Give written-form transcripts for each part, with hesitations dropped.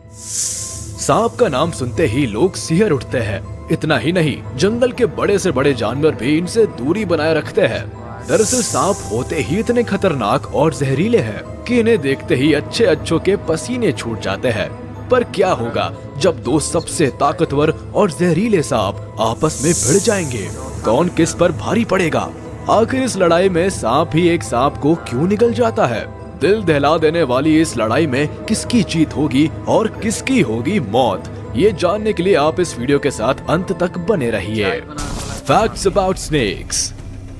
सांप का नाम सुनते ही लोग सिहर उठते हैं। इतना ही नहीं, जंगल के बड़े से बड़े जानवर भी इनसे दूरी बनाए रखते हैं। दरअसल सांप होते ही इतने खतरनाक और जहरीले हैं कि इन्हें देखते ही अच्छे अच्छों के पसीने छूट जाते हैं। पर क्या होगा जब दो सबसे ताकतवर और जहरीले सांप आपस में भिड़ जाएंगे? कौन किस पर भारी पड़ेगा? आखिर इस लड़ाई में सांप ही एक सांप को क्यों निगल जाता है? दिल दहला देने वाली इस लड़ाई में किसकी जीत होगी और किसकी होगी मौत, ये जानने के लिए आप इस वीडियो के साथ अंत तक बने रहिए। Facts about snakes.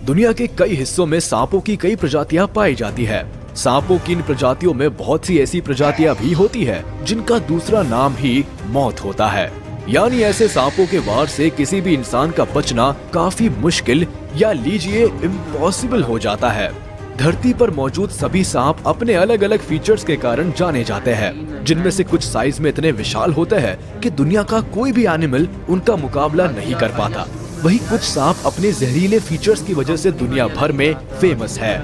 दुनिया के कई हिस्सों में सांपों की कई प्रजातियां पाई जाती है। सांपों की इन प्रजातियों में बहुत सी ऐसी प्रजातियां भी होती है जिनका दूसरा नाम ही मौत होता है। यानी ऐसे सांपों के वार से किसी भी इंसान का बचना काफी मुश्किल या लीजिए इम्पॉसिबल हो जाता है। धरती पर मौजूद सभी सांप अपने अलग अलग फीचर्स के कारण जाने जाते हैं, जिनमें से कुछ साइज में इतने विशाल होते हैं कि दुनिया का कोई भी एनिमल उनका मुकाबला नहीं कर पाता। वहीं कुछ सांप अपने जहरीले फीचर्स की वजह से दुनिया भर में फेमस है।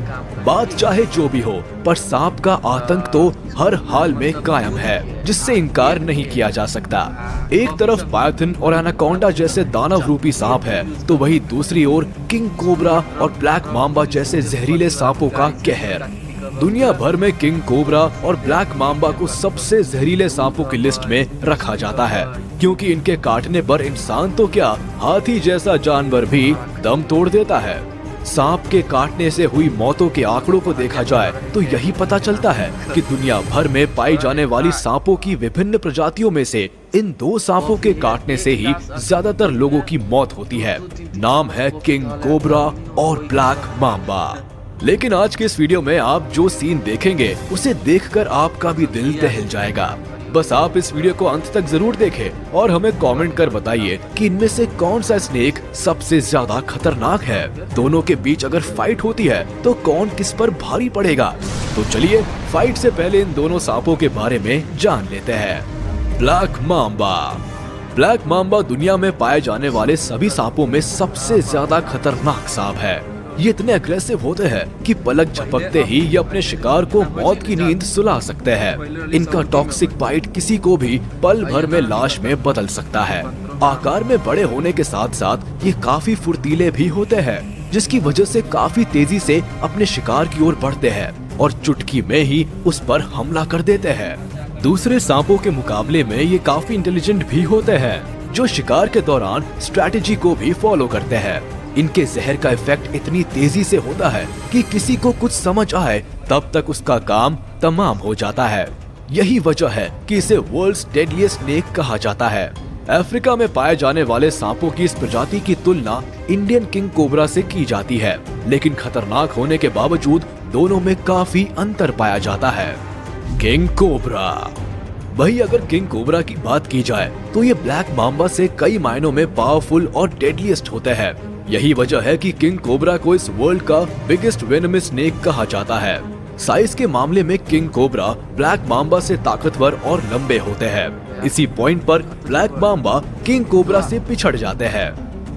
बात चाहे जो भी हो, पर सांप का आतंक तो हर हाल में कायम है, जिससे इनकार नहीं किया जा सकता। एक तरफ पायथन और एनाकोंडा जैसे दानव रूपी सांप है, तो वहीं दूसरी ओर किंग कोबरा और ब्लैक मांबा जैसे जहरीले सांपों का कहर। दुनिया भर में किंग कोबरा और ब्लैक मांबा को सबसे जहरीले सांपों की लिस्ट में रखा जाता है, क्योंकि इनके काटने पर इंसान तो क्या, हाथी जैसा जानवर भी दम तोड़ देता है। सांप के काटने से हुई मौतों के आंकड़ों को देखा जाए तो यही पता चलता है कि दुनिया भर में पाई जाने वाली सांपों की विभिन्न प्रजातियों में से इन दो सांपों के काटने से ही ज्यादातर लोगों की मौत होती है। नाम है किंग कोबरा और ब्लैक मांबा। लेकिन आज के इस वीडियो में आप जो सीन देखेंगे उसे देखकर आपका भी दिल दहल जाएगा। बस आप इस वीडियो को अंत तक जरूर देखें और हमें कमेंट कर बताइए कि इनमें से कौन सा स्नेक सबसे ज्यादा खतरनाक है। दोनों के बीच अगर फाइट होती है तो कौन किस पर भारी पड़ेगा? तो चलिए फाइट से पहले इन दोनों सांपों के बारे में जान लेते हैं। Black Mamba. ब्लैक मांबा दुनिया में पाए जाने वाले सभी सांपों में सबसे ज्यादा खतरनाक सांप है। ये इतने अग्रेसिव होते हैं कि पलक झपकते ही ये अपने शिकार को मौत की नींद सुला सकते हैं। इनका टॉक्सिक बाइट किसी को भी पल भर में लाश में बदल सकता है। आकार में बड़े होने के साथ साथ ये काफी फुर्तीले भी होते हैं, जिसकी वजह से काफी तेजी से अपने शिकार की ओर बढ़ते हैं और चुटकी में ही उस पर हमला कर देते हैं। दूसरे सांपों के मुकाबले में ये काफी इंटेलिजेंट भी होते हैं, जो शिकार के दौरान स्ट्रैटेजी को भी फॉलो करते हैं। इनके जहर का इफेक्ट इतनी तेजी से होता है कि किसी को कुछ समझ आए तब तक उसका काम तमाम हो जाता है। यही वजह है कि इसे वर्ल्ड्स डेडलीस्ट स्नेक कहा जाता है। अफ्रीका में पाए जाने वाले सांपों की इस प्रजाति की तुलना इंडियन किंग कोबरा से की जाती है, लेकिन खतरनाक होने के बावजूद दोनों में काफी अंतर पाया जाता है। King cobra. वही अगर किंग कोबरा की बात की जाए तो ये ब्लैक मांबा से कई मायनों में पावरफुल और डेडलीस्ट होते हैं। यही वजह है कि किंग कोबरा को इस वर्ल्ड का बिगेस्ट वेनमस स्नेक कहा जाता है। साइज के मामले में किंग कोबरा ब्लैक मांबा से ताकतवर और लंबे होते हैं। इसी पॉइंट पर ब्लैक मांबा किंग कोबरा से पिछड़ जाते हैं।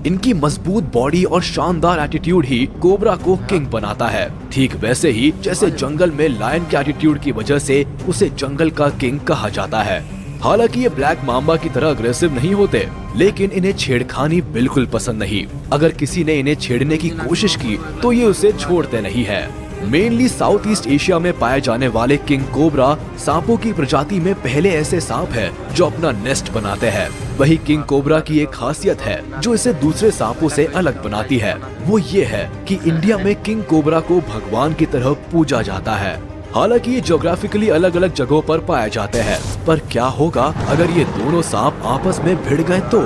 इनकी मजबूत बॉडी और शानदार एटीट्यूड ही कोबरा को किंग बनाता है। ठीक वैसे ही जैसे जंगल में लायन के एटीट्यूड की वजह से उसे जंगल का किंग कहा जाता है। हालांकि ये ब्लैक मांबा की तरह अग्रेसिव नहीं होते, लेकिन इन्हें छेड़खानी बिल्कुल पसंद नहीं। अगर किसी ने इन्हें छेड़ने की कोशिश की तो ये उसे छोड़ते नहीं है। मेनली साउथ ईस्ट एशिया में पाए जाने वाले किंग कोबरा सांपों की प्रजाति में पहले ऐसे सांप है जो अपना नेस्ट बनाते हैं। वही किंग कोबरा की एक खासियत है जो इसे दूसरे सांपों से अलग बनाती है, वो ये है कि इंडिया में किंग कोबरा को भगवान की तरह पूजा जाता है। हालांकि ये ज्योग्राफिकली अलग अलग जगहों पर पाए जाते हैं, पर क्या होगा अगर ये दोनों सांप आपस में भिड़ गए तो?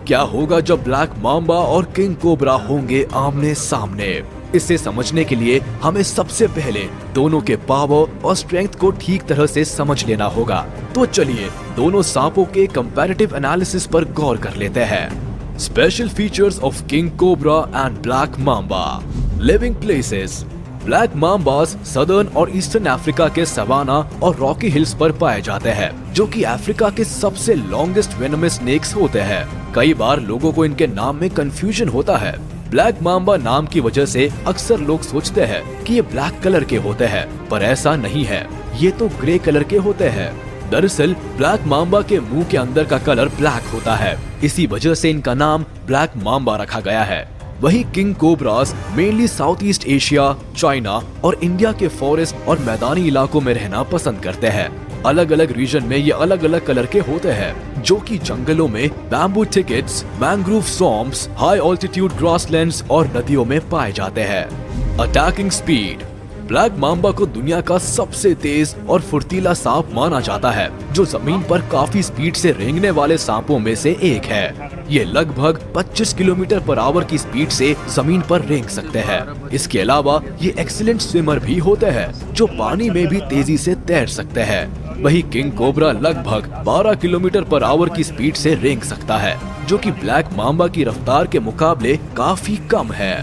क्या होगा जब ब्लैक मांबा और किंग कोबरा होंगे आमने सामने? इसे समझने के लिए हमें सबसे पहले दोनों के पावर और स्ट्रेंथ को ठीक तरह से समझ लेना होगा। तो चलिए दोनों सांपों के कंपैरेटिव एनालिसिस पर गौर कर लेते हैं। Special features of king cobra and black mamba. Living places. Black mambas southern और ईस्टर्न अफ्रीका के सवाना और रॉकी हिल्स पर पाए जाते हैं, जो कि अफ्रीका के सबसे लॉन्गेस्ट वेनमस स्नेक्स होते हैं। कई बार लोगों को इनके नाम में कंफ्यूजन होता है। ब्लैक मांबा नाम की वजह से अक्सर लोग सोचते हैं कि ये ब्लैक कलर के होते हैं, पर ऐसा नहीं है, ये तो ग्रे कलर के होते हैं। दरअसल ब्लैक मांबा के मुंह के अंदर का कलर ब्लैक होता है, इसी वजह से इनका नाम ब्लैक मांबा रखा गया है। वहीं king cobras mainly south east Asia, China और इंडिया के फॉरेस्ट और मैदानी इलाकों में रहना पसंद करते हैं। अलग अलग रीजन में ये अलग अलग कलर के होते हैं, जो कि जंगलों में, bamboo thickets, mangrove swamps, high altitude grasslands और नदियों में पाए जाते हैं। Attacking speed. ब्लैक मांबा को दुनिया का सबसे तेज और फुर्तीला सांप माना जाता है, जो जमीन पर काफी स्पीड से रेंगने वाले सांपों में से एक है। ये लगभग 25 किलोमीटर पर आवर की स्पीड से जमीन पर रेंग सकते हैं। इसके अलावा ये एक्सीलेंट स्विमर भी होते हैं, जो पानी में भी तेजी से तैर सकते हैं। वही किंग कोबरा लगभग 12 किलोमीटर पर आवर की स्पीड से रेंग सकता है, जो कि ब्लैक मांबा की रफ्तार के मुकाबले काफी कम है।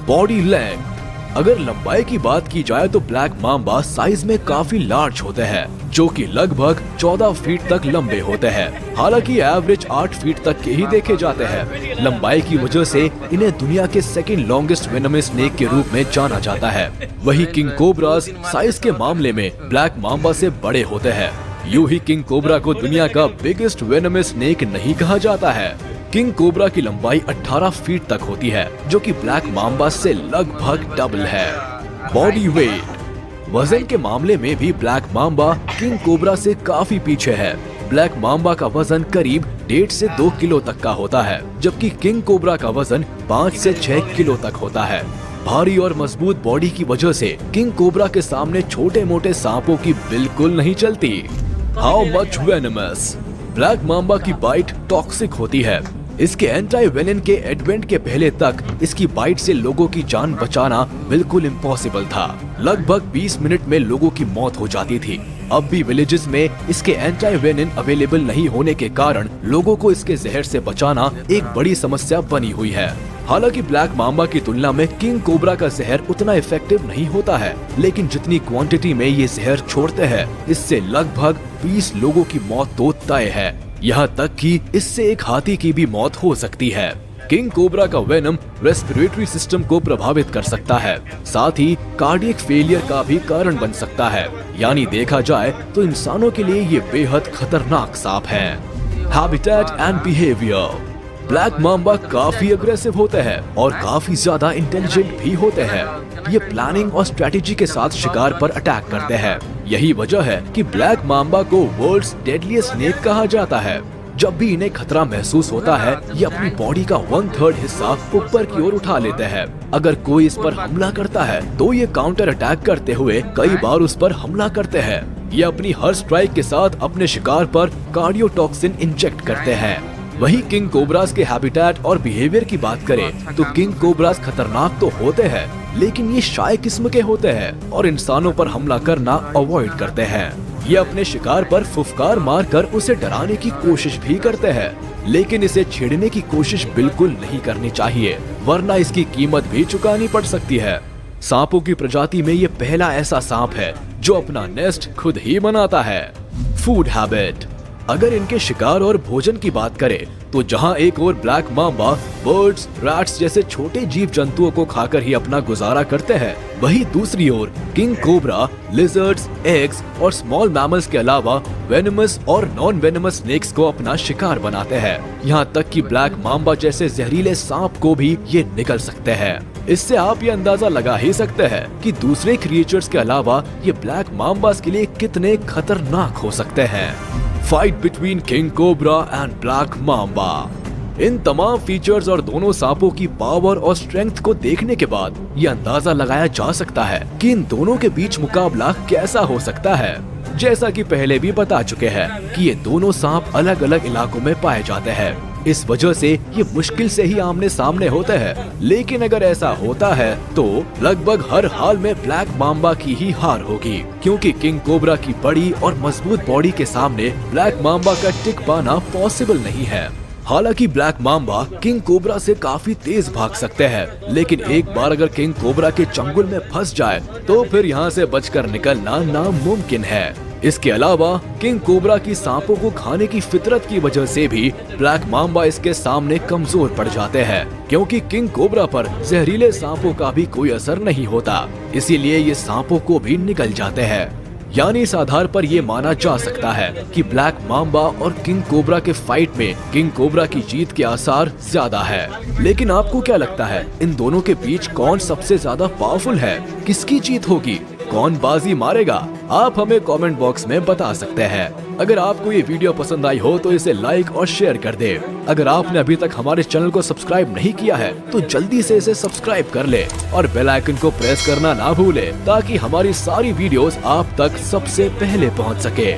Body length. अगर लंबाई की बात की जाए तो ब्लैक मांबा साइज में काफी लार्ज होते हैं, जो कि लगभग 14 फीट तक लंबे होते हैं। हालांकि एवरेज 8 फीट तक के ही देखे जाते हैं। लंबाई की वजह से इन्हें दुनिया के सेकंड लॉन्गेस्ट वेनमस स्नेक के रूप में जाना जाता है। वही किंग कोबरास साइज के मामले में ब्लैक मांबा से बड़े होते हैं। यूं ही किंग कोबरा को दुनिया का बिगेस्ट वेनमस स्नेक नहीं कहा जाता है। किंग कोबरा की लंबाई 18 फीट तक होती है, जो कि ब्लैक मांबा से लगभग डबल है। Body weight. वजन के मामले में भी ब्लैक मांबा किंग कोबरा से काफी पीछे है। ब्लैक मांबा का वजन करीब 1.5 से 2 किलो तक का होता है, जबकि किंग कोबरा का वजन 5 से 6 किलो तक होता है। भारी और मजबूत बॉडी की वजह से किंग कोबरा के सामने छोटे मोटे सांपों की बिल्कुल नहीं चलती। How much venomous. Black Mamba की बाइट टॉक्सिक होती है। इसके एंटी वेनन के एडवेंट के पहले तक इसकी बाइट से लोगों की जान बचाना बिल्कुल इम्पॉसिबल था। लगभग 20 मिनट में लोगों की मौत हो जाती थी। अब भी विलेजेस में इसके एंटी वेनन अवेलेबल नहीं होने के कारण लोगों को इसके जहर से बचाना एक बड़ी समस्या बनी हुई है। हालांकि ब्लैक मांबा की तुलना में किंग कोबरा का जहर उतना इफेक्टिव नहीं होता है, लेकिन जितनी क्वांटिटी में ये जहर छोड़ते हैं, इससे लगभग 20 लोगों की मौत तो तय है। यहाँ तक कि इससे एक हाथी की भी मौत हो सकती है। किंग कोबरा का वेनम रेस्पिरेटरी सिस्टम को प्रभावित कर सकता है, साथ ही कार्डियक फेलियर का भी कारण बन सकता है। यानी देखा जाए तो इंसानों के लिए ये बेहद खतरनाक सांप है। Habitat and behaviour. Black Mamba काफी अग्रेसिव होते हैं और काफी ज्यादा इंटेलिजेंट भी होते हैं। ये प्लानिंग और स्ट्रेटेजी के साथ शिकार पर अटैक करते हैं। यही वजह है कि ब्लैक मांबा को वर्ल्ड्स डेडलीस्ट स्नेक कहा जाता है। जब भी इन्हें खतरा महसूस होता है, ये अपनी बॉडी का 1/3 हिस्सा ऊपर की ओर उठा लेते हैं। अगर कोई इस पर हमला करता है तो ये काउंटर अटैक करते हुए कई बार उस पर हमला करते हैं। ये अपनी हर स्ट्राइक के साथ अपने शिकार पर कार्डियोटॉक्सिन इंजेक्ट करते हैं। वही किंग कोबरास के हैबिटेट और बिहेवियर की बात करें तो किंग कोबरास खतरनाक तो होते हैं, लेकिन ये शाय किस्म के होते हैं और इंसानों पर हमला करना अवॉइड करते हैं। ये अपने शिकार पर फुफकार मारकर उसे डराने की कोशिश भी करते हैं, लेकिन इसे छेड़ने की कोशिश बिल्कुल नहीं करनी चाहिए, वरना इसकी कीमत भी चुकानी पड़ सकती है। सांपों की प्रजाति में ये पहला ऐसा सांप है जो अपना नेस्ट खुद ही बनाता है। Food habit. अगर इनके शिकार और भोजन की बात करें तो जहां एक और ब्लैक मांबा बर्ड्स, रैट्स जैसे छोटे जीव जंतुओं को खाकर ही अपना गुजारा करते हैं, वहीं दूसरी ओर किंग कोबरा लिजर्ड्स, एग्स और स्मॉल मैमल्स के अलावा वेनमस और नॉन वेनमस स्नेक्स को अपना शिकार बनाते हैं। यहाँ तक कि ब्लैक मांबा जैसे जहरीले सांप को भी ये निगल सकते हैं। इससे आप ये अंदाजा लगा ही सकते हैं कि दूसरे क्रिएचर्स के अलावा ये ब्लैक मांबास के लिए कितने खतरनाक हो सकते हैं। Fight between king cobra and black mamba. इन तमाम फीचर्स और दोनों सांपों की पावर और स्ट्रेंथ को देखने के बाद ये अंदाजा लगाया जा सकता है कि इन दोनों के बीच मुकाबला कैसा हो सकता है। जैसा कि पहले भी बता चुके हैं कि ये दोनों सांप अलग अलग इलाकों में पाए जाते हैं, इस वजह से ये मुश्किल से ही आमने सामने होते हैं। लेकिन अगर ऐसा होता है तो लगभग हर हाल में ब्लैक मांबा की ही हार होगी, क्योंकि किंग कोबरा की बड़ी और मजबूत बॉडी के सामने ब्लैक मांबा का टिक पाना पॉसिबल नहीं है। हालांकि ब्लैक मांबा किंग कोबरा से काफी तेज भाग सकते हैं, लेकिन एक बार अगर किंग कोबरा के चंगुल में फंस जाए तो फिर यहाँ से बचकर निकलना नामुमकिन है। इसके अलावा किंग कोबरा की सांपों को खाने की फितरत की वजह से भी ब्लैक मांबा इसके सामने कमजोर पड़ जाते हैं, क्योंकि किंग कोबरा पर जहरीले सांपों का भी कोई असर नहीं होता, इसीलिए ये सांपों को भी निगल जाते हैं। यानी इस आधार पर ये माना जा सकता है कि ब्लैक माम्बा और किंग कोबरा के फाइट में किंग कोबरा की जीत के आसार ज्यादा है। लेकिन आपको क्या लगता है, इन दोनों के बीच कौन सबसे ज्यादा पावरफुल है? किसकी जीत होगी? कौन बाजी मारेगा? आप हमें कमेंट बॉक्स में बता सकते हैं। अगर आपको ये वीडियो पसंद आई हो तो इसे लाइक और शेयर कर दे। अगर आपने अभी तक हमारे चैनल को सब्सक्राइब नहीं किया है तो जल्दी से इसे सब्सक्राइब कर ले और बेल आइकन को प्रेस करना ना भूले, ताकि हमारी सारी वीडियोस आप तक सबसे पहले पहुंच सके।